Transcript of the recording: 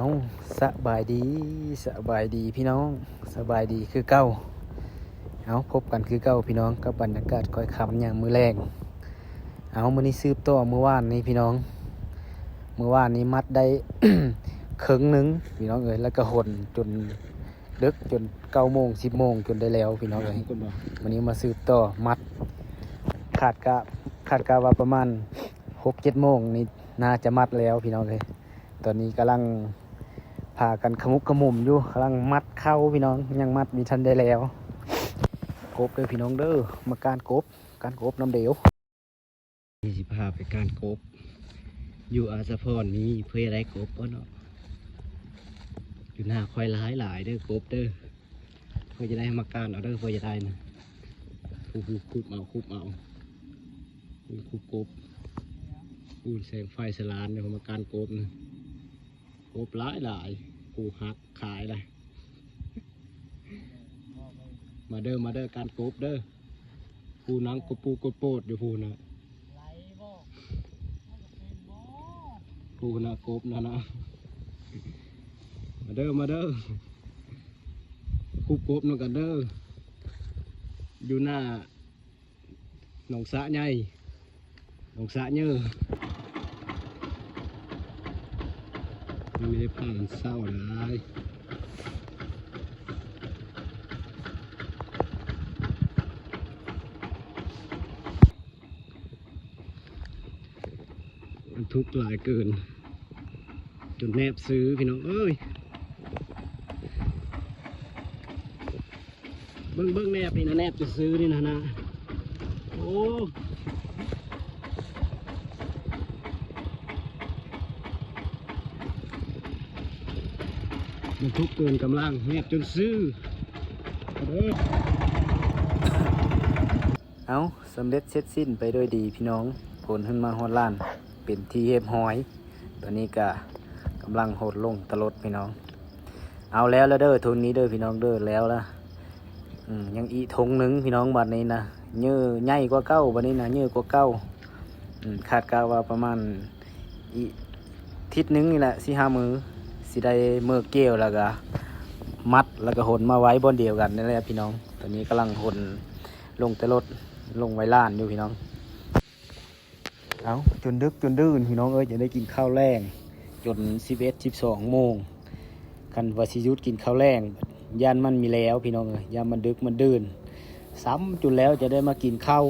เอาสบายดีสบายดีพี่น้องสบายดีคือเก้าเอาพบกันคือเก้าพี่น้องกับบรรยากาศค่อยค่ำอย่างมื้อแรงเอามื้อนี้ซื้อต่อเมื่อวานนี้พี่น้องเมื่อวานนี้มัดได้ ครึ่งหนึงพี่น้องเอ้ยแล้วก็หนจนดึกจน9 โมง 10 โมงจนได้แล้วพี่น้องเอ้ยวันนี้มาซื้อต่อมัดขาดกะว่าประมาณ6-7 โมงนี่น่าจะมัดแล้วพี่น้องเอ้ยตอนนี้กำลังพากันขมุกขมุมอยู่กำลังมัดเข้าพี่น้องยังมัดมีทันได้แล้วกบเลยพี่น้องเด้อมาการกบน้ำเดียวนี่สิพาไปการกบอยู่อาสะพรนี้เพื่อได้กบก็เนาะอยู่หน้าคอยหลายเด้อกบเด้อเพื่อจะได้มาการเอาเด้อเพื่อจะได้นะคุบเอาคุบกบแสงไฟสลานเดี๋ยวมาการกบนะกบหลายปูหักขายเลยมาเด้อการกบเด้อปูนังกบปูกบโปดอยู่ปูนะปูนะกบนะมาเด้อคูกบนั่นกันเด้ออยู่หน้าหนองสะใหญ่หนองสะเยอะไม่ได้ผ่านเศร้าเลยมันทุกข์หลายเกินจนแนบซื้อพี่น้องเอ้ยเบิ้งแนบนี่นะแนบจะซื้อนี่นะโอ้มันทุกข์เกินกำลังแนบจนซื้อเอาสำเร็จเสร็จสิ้นไปด้วยดีพี่น้องผลขึ้นมาฮอดล้านเป็นที่เห็บหอยตอนนี้ก็กำลังโหดลงตลดพี่น้องเอาแล้วเด้อทุนนี้เด้อพี่น้องเด้อแล้วละยังอีทงหนึ่งพี่น้องบัดนี้นะเนื้อใหญ่กว่าเก้าบัดนี้นะเนื้อกว่าเก้าคาดการว่าประมาณอีทิศนึงนี่แหละ4-5 มื้อสิได้เมื่อเกี่ยวแล้วก็มัดแล้วก็หนมาไว้บนเดียวกันนี่แหละพี่น้องตอนนี้กำลังหนลงแต่รถลงไว้ล้านอยู่พี่น้องเอาจนดึกจนดื่นพี่น้องเอ้ยจะได้กินข้าวแรงจน11-12 โมงกันวชิยุทธกินข้าวแรงยันมันมีแล้วพี่น้องเอ้ยยันมันดึกมันดื่นซ้ำจนแล้วจะได้มากินข้าว